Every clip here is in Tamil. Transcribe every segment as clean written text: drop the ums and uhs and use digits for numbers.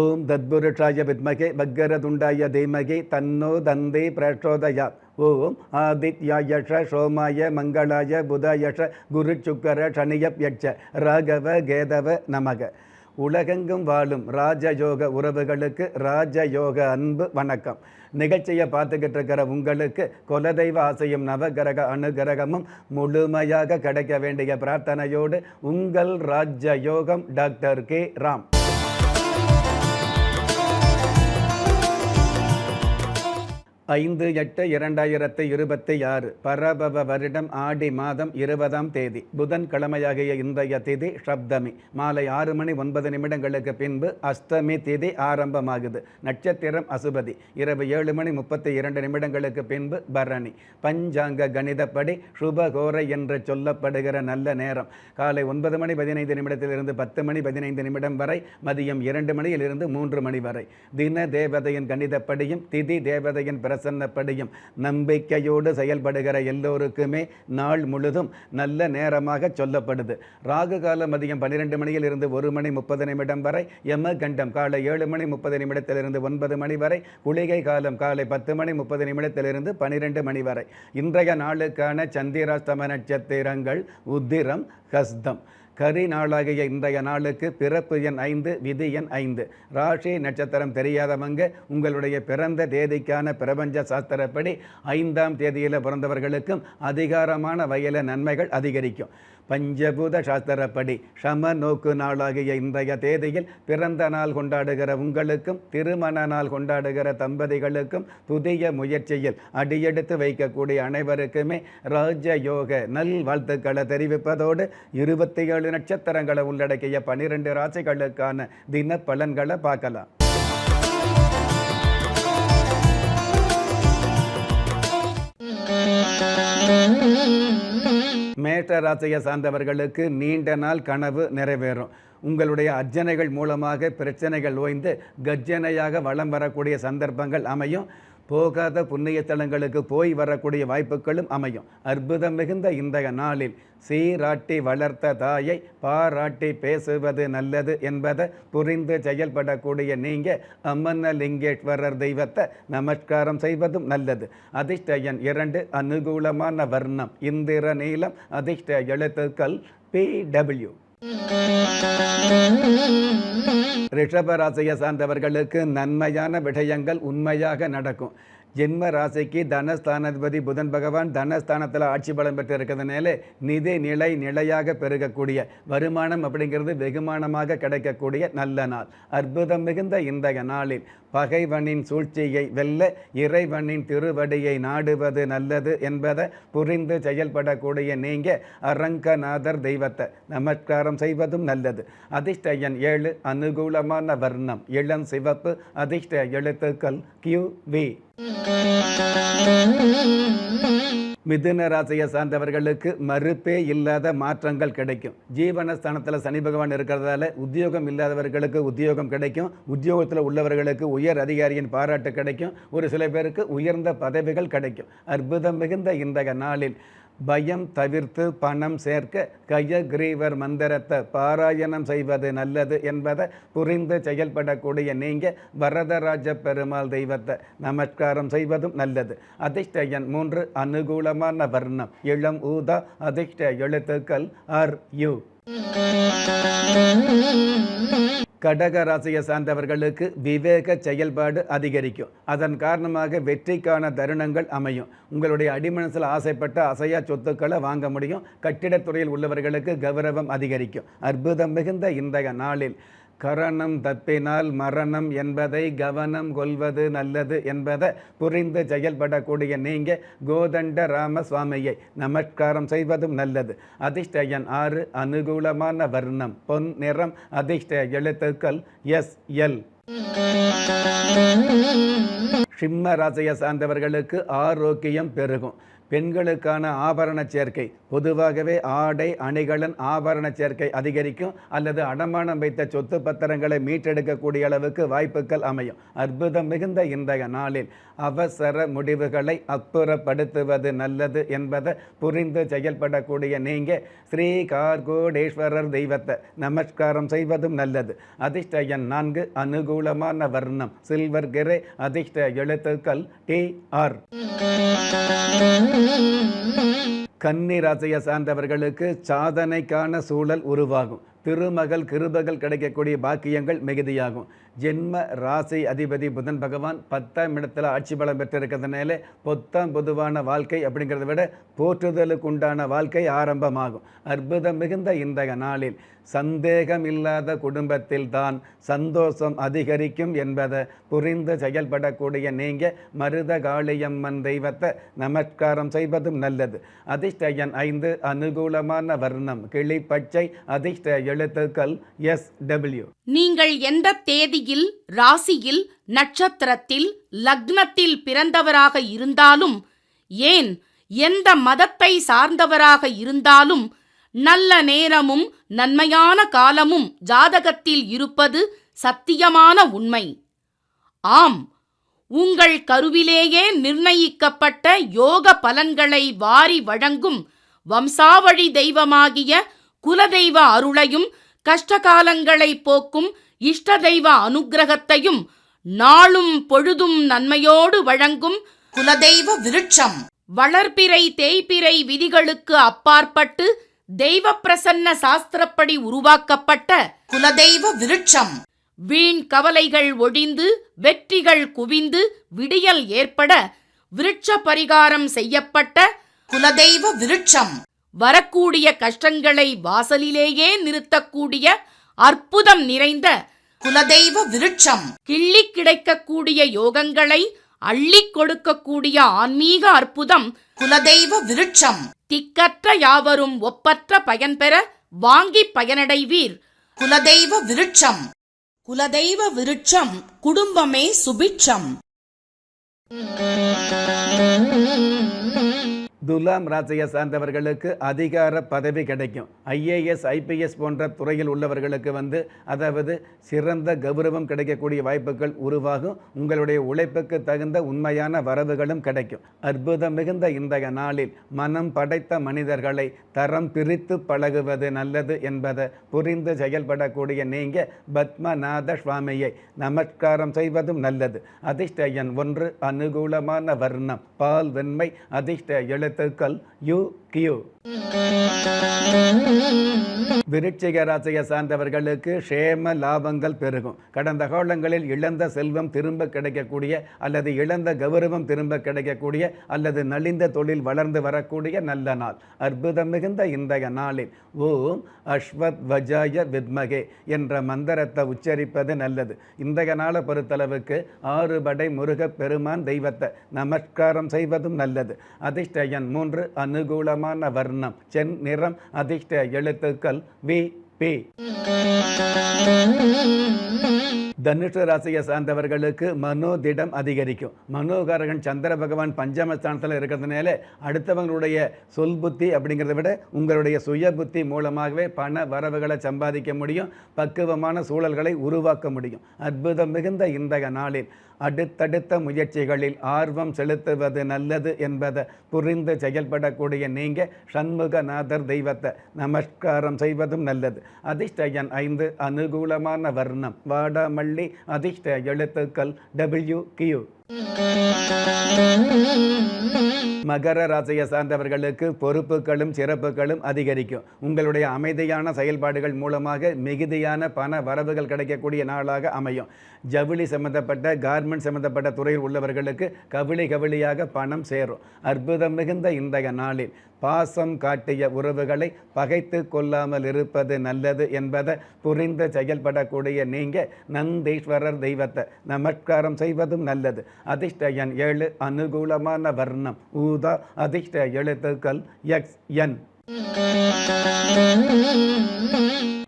ஓம் தத்புருஷாய வித்மகே வக்கரதுண்டாய தீமகி தன்னோ தந்தி பிரச்சோதயாத். ஓம் ஆதித்யாயஷ சோமாய மங்களாய புதாயஷ குரு சுக்கர சனியப்யட்ச ராகவ கேதவ நமக. உலகெங்கும் வாழும் ராஜயோக உறவுகளுக்கு ராஜயோக அன்பு வணக்கம். நிகழ்ச்சியை பார்த்துக்கிட்டு இருக்கிற உங்களுக்கு குலதெய்வ ஆசையும் நவகிரக அனுகிரகமும் முழுமையாக கிடைக்க வேண்டிய பிரார்த்தனையோடு உங்கள் ராஜயோகம் டாக்டர் கே ராம். 5/8/2026 பரபவ வருடம் ஆடி மாதம் 20ஆம் தேதி புதன்கிழமையாகிய இன்றைய திதி சப்தமி. மாலை 6 மணி 9 நிமிடங்களுக்கு பின்பு அஷ்டமி திதி ஆரம்பமாகுது. நட்சத்திரம் அசுபதி. இரவு 7 மணி 32 நிமிடங்களுக்கு பின்பு பரணி. பஞ்சாங்க கணிதப்படி சுபகோரை என்று சொல்லப்படுகிற நல்ல நேரம் காலை 9 மணி 15 நிமிடத்திலிருந்து 10 மணி 15 நிமிடம் வரை, மதியம் 2 மணியிலிருந்து 3 மணி வரை. தின தேவதையின் கணிதப்படியும் திதி தேவதையின் பிரசன்னப்படியும் நம்பிக்கையோடு செயல்படுகிற எல்லோருக்குமே நாள் முழுதும் நல்ல நேரமாக சொல்லப்படுது. ராகு காலம் மதியம் 12 மணியில் இருந்து 1 மணி 30 நிமிடம் வரை, யமகண்டம் காலை 7 மணி 30 நிமிடத்திலிருந்து 9 மணி வரை, குளிகை காலம் காலை 10 மணி 30 நிமிடத்திலிருந்து 12 மணி வரை. இன்றைய நாளுக்கான சந்திராஷ்டம நட்சத்திரங்கள் உத்திரம், ஹஸ்தம். கரி நாளாகிய இன்றைய நாளுக்கு பிறப்பு எண் 5, விதி எண் 5. ராசி நட்சத்திரம் தெரியாதவங்க உங்களுடைய பிறந்த தேதிக்கான பிரபஞ்ச சாஸ்திரப்படி 5ஆம் தேதியில் பிறந்தவர்களுக்கும் அதிகாரமான வகையில் நன்மைகள் அதிகரிக்கும். பஞ்சபூத சாஸ்திரப்படி சம நோக்கு நாளாகிய இன்றைய தேதியில் பிறந்த நாள் கொண்டாடுகிற உங்களுக்கும் திருமண நாள் கொண்டாடுகிற தம்பதிகளுக்கும் புதிய முயற்சியில் அடியெடுத்து வைக்கக்கூடிய அனைவருக்குமே ராஜயோக நல் வாழ்த்துக்களை தெரிவிப்பதோடு 27 நட்சத்திரங்களை உள்ளடக்கிய 12 ராசிகளுக்கான தின பலன்களை பார்க்கலாம். மேஷ ராசியை சார்ந்தவர்களுக்கு நீண்ட நாள் கனவு நிறைவேறும். உங்களுடைய அர்ச்சனைகள் மூலமாக பிரச்சனைகள் ஓய்ந்து கர்ஜனையாக வலம் வரக்கூடிய சந்தர்ப்பங்கள் அமையும். போகாத புண்ணிய தலங்களுக்கு போய் வரக்கூடிய வாய்ப்புகளும் அமையும். அற்புதம் மிகுந்த இன்றைய நாளில் சீராட்டி வளர்த்த தாயை பாராட்டி பேசுவது நல்லது என்பதை புரிந்து செயல்படக்கூடிய நீங்கள் அம்மனலிங்கேஸ்வரர் தெய்வத்தை நமஸ்காரம் செய்வதும் நல்லது. அதிர்ஷ்ட எண் 2, அனுகூலமான வர்ணம் இந்திர நீலம், அதிர்ஷ்ட எழுத்துக்கள் PW. ரிஷபராசியை சார்ந்தவர்களுக்கு நன்மையான விடயங்கள் உண்மையாக நடக்கும். ஜென்ம ராசிக்கு தனஸ்தானாதிபதி புதன் பகவான் தனஸ்தானத்தில் ஆட்சி பலம் பெற்று இருக்கிறதுனால நிதி நிலையாக பெருகக்கூடிய வருமானம் அப்படிங்கிறது வெகுமானமாக கிடைக்கக்கூடிய நல்ல நாள். அற்புதம் மிகுந்த இன்றைய நாளில் பகைவனின் சூழ்ச்சியை வெல்ல இறைவனின் திருவடியை நாடுவது நல்லது என்பதை புரிந்து செயல்படக்கூடிய நீங்கள் அரங்கநாதர் தெய்வத்தை நமஸ்காரம் செய்வதும் நல்லது. அதிர்ஷ்ட எண் 7, அனுகூலமான வர்ணம் இளம் சிவப்பு, அதிர்ஷ்ட எழுத்துக்கள் QV. மிதுன ராசியை சார்ந்தவர்களுக்கு மறுப்பே இல்லாத மாற்றங்கள் கிடைக்கும். ஜீவனஸ்தானத்தில் சனி பகவான் இருக்கிறதால உத்தியோகம் இல்லாதவர்களுக்கு உத்தியோகம் கிடைக்கும். உத்தியோகத்தில் உள்ளவர்களுக்கு உயர் அதிகாரியின் பாராட்டு கிடைக்கும். ஒரு சில பேருக்கு உயர்ந்த பதவிகள் கிடைக்கும். அற்புதம் மிகுந்த இன்றைய நாளில் பயம் தவிர்த்து பணம் சேர்க்க கயக்ரீவர் மந்திரத்தை பாராயணம் செய்வது நல்லது என்பதை புரிந்து செயல்படக்கூடிய நீங்கள் வரதராஜ பெருமாள் தெய்வத்தை நமஸ்காரம் செய்வதும் நல்லது. அதிர்ஷ்ட எண் 3, அனுகூலமான வர்ணம் இளம் ஊதா, அதிர்ஷ்ட எழுத்துக்கள் RU. கடக ராசியை சார்ந்தவர்களுக்கு விவேக செயல்பாடு அதிகரிக்கும். அதன் காரணமாக வெற்றிக்கான தருணங்கள் அமையும். உங்களுடைய அடிமனசில் ஆசைப்பட்ட அசையா சொத்துக்களை வாங்க முடியும். கட்டிடத்துறையில் உள்ளவர்களுக்கு கௌரவம் அதிகரிக்கும். அற்புதம் மிகுந்த இன்றைய நாளில் கரணம் தப்பினால் மரணம் என்பதை கவனம் கொள்வது நல்லது என்பதை புரிந்து செயல்படக்கூடிய நீங்கள் கோதண்ட ராமசுவாமியை நமஸ்காரம் செய்வதும் நல்லது. அதிர்ஷ்ட எண் 6, அனுகூலமான வர்ணம் பொன் நிறம், அதிர்ஷ்ட எழுத்துக்கள் SL. சிம்ம ராசியை சார்ந்தவர்களுக்கு ஆரோக்கியம் பெருகும். பெண்களுக்கான ஆபரண சேர்க்கை, பொதுவாகவே ஆடை அணிகலன் ஆபரண சேர்க்கை அதிகரிக்கும் அல்லது அடமானம் வைத்த சொத்து பத்திரங்களை மீட்டெடுக்கக்கூடிய அளவுக்கு வாய்ப்புகள் அமையும். அற்புதம் மிகுந்த இன்றைய நாளில் அவசர முடிவுகளை அப்புறப்படுத்துவது நல்லது என்பதை புரிந்து செயல்படக்கூடிய நீங்கள் ஸ்ரீ கார்கோடேஸ்வரர் தெய்வத்தை நமஸ்காரம் செய்வதும் நல்லது. அதிர்ஷ்ட எண் 4, அனுகூலமான வர்ணம் சில்வர் கிரே, அதிர்ஷ்ட எழுத்துக்கள் TR. கன்னி ராசியை சார்ந்தவர்களுக்கு சாதனைக்கான சூழல் உருவாகும். திருமகள் கிருபகள் கிடைக்கக்கூடிய பாக்கியங்கள் மிகுதியாகும். ஜென்ம ராசி அதிபதி புதன் பகவான் 10ஆம் இடத்துல ஆட்சி பலம் பெற்றிருக்கிறதுனால பொதுவான வாழ்க்கை அப்படிங்கிறத விட போற்றுதலுக்கு உண்டான வாழ்க்கை ஆரம்பமாகும். அற்புதம் மிகுந்த இன்றைய நாளில் சந்தேகம் இல்லாத குடும்பத்தில் தான் சந்தோஷம் அதிகரிக்கும் என்பதை புரிந்து செயல்படக்கூடிய நீங்கள் மருத காளியம்மன் தெய்வத்தை நமஸ்காரம் செய்வதும் நல்லது. அதிர்ஷ்ட எண் 5, அனுகூலமான வர்ணம் கிளி பச்சை, அதிர்ஷ்ட எழுத்துக்கள் SW. நீங்கள் எந்த தேதியில், ராசியில், நட்சத்திரத்தில், லக்னத்தில் பிறந்தவராக இருந்தாலும், ஏன் எந்த மதத்தை சார்ந்தவராக இருந்தாலும், நல்ல நேரமும் நன்மையான காலமும் ஜாதகத்தில் இருப்பது சத்தியமான உண்மை. ஆம், உங்கள் கருவிலேயே நிர்ணயிக்கப்பட்ட யோக பலன்களை வாரி வழங்கும் வம்சாவழி தெய்வமாகிய குலதெய்வ அருளையும் கஷ்டகாலங்களை போக்கும் இஷ்ட தெய்வ அனுக்கிரகத்தையும் நாளும் பொழுதும் நன்மையோடு வழங்கும் குலதெய்வ விருட்சம் வளர்பிறை தேய்பிறை விதிகளுக்கு அப்பாற்பட்டு தெய்வ பிரசன்ன சாஸ்திரப்படி உருவாக்கப்பட்ட குலதெய்வ விருட்சம். வீண் கவலைகள் ஒழிந்து வெற்றிகள் குவிந்து விடியல் ஏற்பட விருட்ச பரிகாரம் செய்யப்பட்ட குலதெய்வ விருட்சம். வரக்கூடிய கஷ்டங்களை வாசலிலேயே நிறுத்தக்கூடிய அற்புதம் நிறைந்த குலதெய்வ விருட்சம். கிள்ளி கிடைக்கக்கூடிய யோகங்களை அள்ளி கொடுக்கக்கூடிய ஆன்மீக அற்புதம் குலதெய்வ விருட்சம். திக்கற்ற யாவரும் ஒப்பற்ற பயன்பெற வாங்கி பயனடைவீர். குலதெய்வ விருட்சம். குலதெய்வ விருட்சம் குடும்பமே சுபிட்சம். துலாம் ராசியை சார்ந்தவர்களுக்கு அதிகார பதவி கிடைக்கும். IAS IPS போன்ற துறையில் உள்ளவர்களுக்கு அதாவது சிறந்த கௌரவம் கிடைக்கக்கூடிய வாய்ப்புகள் உருவாகும். உங்களுடைய உழைப்புக்கு தகுந்த உண்மையான வரவுகளும் கிடைக்கும். அற்புதம் மிகுந்த இன்றைய நாளில் மனம் படைத்த மனிதர்களை தரம் பிரித்து பழகுவது நல்லது என்பதை புரிந்து செயல்படக்கூடிய நீங்கள் பத்மநாத சுவாமியை நமஸ்காரம் செய்வதும் நல்லது. அதிர்ஷ்ட எண் 1, அனுகூலமான வர்ணம் பால் வெண்மை, அதிர்ஷ்ட எழுத்துக்கள் UQ. விருச்சிக ராசியை சார்ந்தவர்களுக்கு க்ஷேம லாபங்கள் பெருகும். கடந்த காலங்களில் இழந்த செல்வம் திரும்ப கிடைக்கக்கூடிய அல்லது இழந்த கௌரவம் திரும்ப கிடைக்கக்கூடிய அல்லது நலிந்த தொழில் வளர்ந்து வரக்கூடிய நல்ல நாள். அற்புதம் மிகுந்த இன்றைய நாளில் ஓம் அஸ்வத் வஜாய வித்மகே என்ற மந்திரத்தை உச்சரிப்பது நல்லது. இன்றைய நாளை பொறுத்தளவுக்கு 6 படை முருகப் பெருமான் தெய்வத்தை நமஸ்காரம் செய்வதும் நல்லது. அதிர்ஷ்ட எண் 3, அனுகூலமான வர்ணம் சென் நிறம், அதிர்ஷ்ட எழுத்துக்கள் VP. தனுஷ ராசியை சார்ந்தவர்களுக்கு மனோதிடம் அதிகரிக்கும். மனோகாரகன் சந்திர பகவான் பஞ்சமஸ்தானத்தில் இருக்கிறதுனால அடுத்தவங்களுடைய சொல் புத்தி அப்படிங்கிறத விட உங்களுடைய சுய புத்தி மூலமாகவே பண வரவுகளை சம்பாதிக்க முடியும். பக்குவமான சூழல்களை உருவாக்க முடியும். அற்புதம் மிகுந்த இன்றைய நாளில் அடுத்தடுத்த முயற்சிகளில் ஆர்வம் செலுத்துவது நல்லது என்பதை புரிந்து செயல்படக்கூடிய நீங்கள் சண்முகநாதர் தெய்வத்தை நமஸ்காரம் செய்வதும் நல்லது. அதிர்ஷ்ட எண் 5, அனுகூலமான வர்ணம் வாடாமல்லி, அதிர்ஷ்ட எழுத்துக்கள் WQ. மகர ராசியை சார்ந்தவர்களுக்கு பொறுப்புகளும் சிறப்புகளும் அதிகரிக்கும். உங்களுடைய அமைதியான செயல்பாடுகள் மூலமாக மிகுதியான பண வரவுகள் கிடைக்கக்கூடிய நாளாக அமையும். ஜவுளி சம்பந்தப்பட்ட கார்மெண்ட் சம்பந்தப்பட்ட துறையில் உள்ளவர்களுக்கு கவிழியாக பணம் சேரும். அற்புதம் மிகுந்த இன்றைய நாளில் பாசம் காட்டிய உறவுகளை பகைத்து கொள்ளாமல் இருப்பது நல்லது என்பதை புரிந்து செயல்படக்கூடிய நீங்கள் நந்தீஸ்வரர் தெய்வத்தை நமஸ்காரம் செய்வதும் நல்லது. அதிர்ஷ்ட எண் 7, அனுகூலமான வர்ணம் ஊதா, அதிர்ஷ்ட எழுத்துக்கள் XN.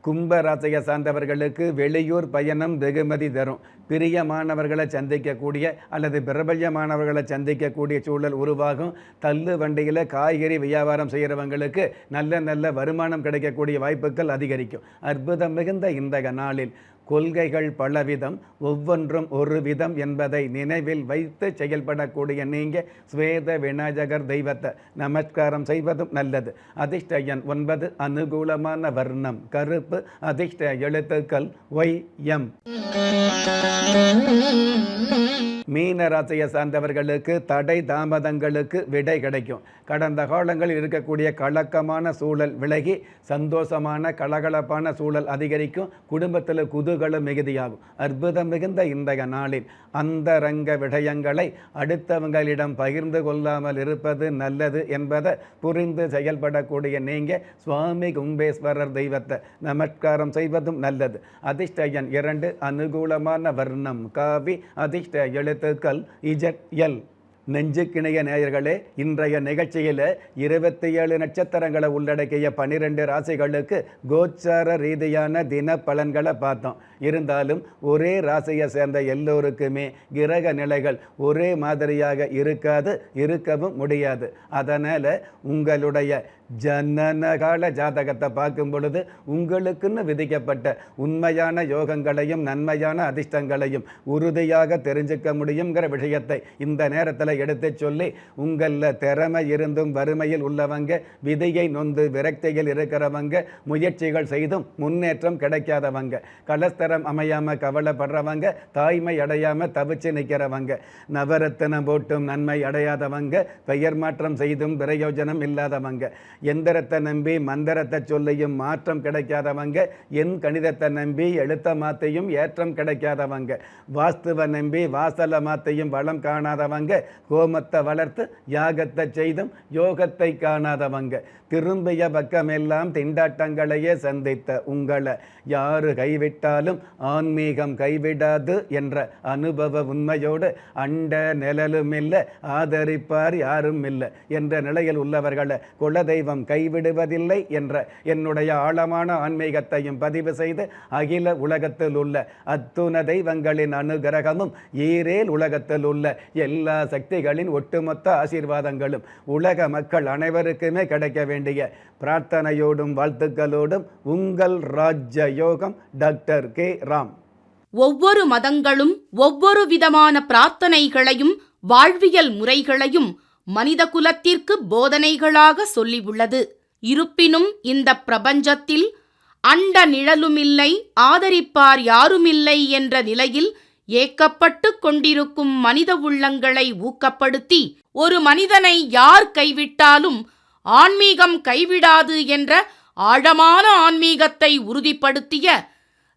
கும்ப ராசியை சார்ந்தவர்களுக்கு வெளியூர் பயணம் வெகுமதி தரும். பிரியமானவர்களை சந்திக்கக்கூடிய அல்லது பிரபல்யமானவர்களை சந்திக்கக்கூடிய சூழல் உருவாகும். தள்ளு வண்டியில் காய்கறி வியாபாரம் செய்கிறவங்களுக்கு நல்ல நல்ல வருமானம் கிடைக்கக்கூடிய வாய்ப்புகள் அதிகரிக்கும். அற்புதம் மிகுந்த இந்த நாளில் கொள்கைகள் பலவிதம், ஒவ்வொன்றும் ஒரு விதம் என்பதை நினைவில் வைத்து செயல்படக்கூடிய நீங்கள் ஸ்வேத விநாயகர் தெய்வத்தை நமஸ்காரம் செய்வதும் நல்லது. அதிர்ஷ்ட எண் 9, அனுகூலமான வர்ணம் கருப்பு, அதிர்ஷ்ட எழுத்துக்கள் YM. மீன ராசியை சார்ந்தவர்களுக்கு தடை தாமதங்களுக்கு விடை கிடைக்கும். கடந்த காலங்களில் இருக்கக்கூடிய கலக்கமான சூழல் விலகி சந்தோஷமான கலகலப்பான சூழல் அதிகரிக்கும். குடும்பத்தில் குதூகலம் மிகுதியாகும். அற்புதம் மிகுந்த இந்த நாளில் அந்தரங்க விடயங்களை அடுத்தவங்களிடம் பகிர்ந்து கொள்ளாமல் இருப்பது நல்லது என்பதை புரிந்து செயல்படக்கூடிய நீங்கள் சுவாமி கும்பேஸ்வரர் தெய்வத்தை நமஸ்காரம் செய்வதும் நல்லது. அதிர்ஷ்ட எண் 2, அனுகூலமான வர்ணம் காவி, அதிர்ஷ்ட எழுத்துக்கள் ZL. நெஞ்சுக்கிணைய நேயர்களே, இன்றைய நிகழ்ச்சியில் 27 நட்சத்திரங்களை உள்ளடக்கிய 12 ராசிகளுக்கு கோச்சார ரீதியான தின பலன்களை பார்த்தோம். இருந்தாலும் ஒரே ராசியை சேர்ந்த எல்லோருக்குமே கிரக நிலைகள் ஒரே மாதிரியாக இருக்கவும் முடியாது. அதனால் உங்களுடைய ஜனனகால ஜாதகத்தை பார்க்கும் பொழுது உங்களுக்குன்னு விதிக்கப்பட்ட உண்மையான யோகங்களையும் நன்மையான அதிர்ஷ்டங்களையும் உறுதியாக தெரிஞ்சுக்க முடியுங்கிற விஷயத்தை இந்த நேரத்தில் எடுத்து சொல்லி, உங்களில் திறமை இருந்தும் வறுமையில் உள்ளவங்க, விதியை நொந்து விரக்தியில் இருக்கிறவங்க, முயற்சிகள் செய்தும் முன்னேற்றம் கிடைக்காதவங்க, கலஸ்தரம் அமையாமல் கவலைப்படுறவங்க, தாய்மை அடையாமல் தவிச்சு நிற்கிறவங்க, நவரத்தினம் போட்டும் நன்மை அடையாதவங்க, பெயர் மாற்றம் செய்தும் பிரயோஜனம் இல்லாதவங்க, எந்திரத்தை நம்பி மந்திரத்தை சொல்லியும் மாற்றம் கிடைக்காதவங்க, என் கணிதத்தை நம்பி எழுத்த மாத்தையும் ஏற்றம் கிடைக்காதவங்க, வாஸ்துவை நம்பி வாசல மாத்தையும் வளம் காணாதவங்க, கோமத்தை வளர்த்து யாகத்தை செய்தும் யோகத்தை காணாதவங்க, திரும்பிய பக்கமெல்லாம் திண்டாட்டங்களையே சந்தித்த உங்களை யாரு கைவிட்டாலும் ஆன்மீகம் கைவிடாது என்ற அனுபவ உண்மையோடு அண்ட நிழலும் இல்லை, ஆதரிப்பார் யாரும் இல்லை என்ற நிலையில் உள்ளவர்களை குலதெய்வம் கைவிடுவதில்லை என்ற என்னுடைய ஆழமான ஆன்மீகத்தையும் பதிவு செய்து, அகில உலகத்தில் உள்ள அத்துண தெய்வங்களின் அனுகிரகமும் ஈரேல் உலகத்தில் உள்ள எல்லா சக்திகளின் ஒட்டுமொத்த ஆசீர்வாதங்களும் உலக மக்கள் அனைவருக்குமே கிடைக்க வேண்டிய பிரார்த்தனையோடும் வாழ்த்துக்களோடும் உங்கள் ராஜ்ய யோகம் டாக்டர் கே ராம். ஒவ்வொரு மதங்களும் ஒவ்வொரு விதமான பிரார்த்தனைகளையும் வாழ்வியல் முறைகளையும் மனித குலத்திற்கு போதனைகளாக சொல்லியுள்ளது. இருப்பினும் இந்த பிரபஞ்சத்தில் அண்ட நிழலுமில்லை, ஆதரிப்பார் யாருமில்லை என்ற நிலையில் ஏக்கப்பட்டு கொண்டிருக்கும் மனித உள்ளங்களை ஊக்கப்படுத்தி, ஒரு மனிதனை யார் கைவிட்டாலும் ஆன்மீகம் கைவிடாது என்ற ஆழமான ஆன்மீகத்தை உறுதிப்படுத்திய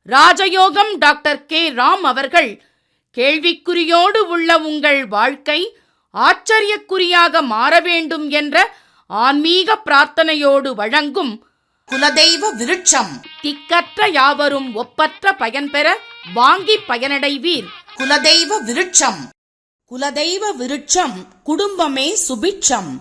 ராஜயோகம் டாக்டர் கே ராம் அவர்கள், கேள்விக்குறியோடு உள்ள உங்கள் வாழ்க்கை ஆச்சரியக்குறியாக மாற வேண்டும் என்ற ஆன்மீக பிரார்த்தனையோடு வழங்கும் குலதெய்வ விருட்சம். திக்கற்ற யாவரும் ஒப்பற்ற பயன்பெற வாங்கி பயனடைவீர். குலதெய்வ விருட்சம். குலதெய்வ விருட்சம், குடும்பமே சுபிட்சம்.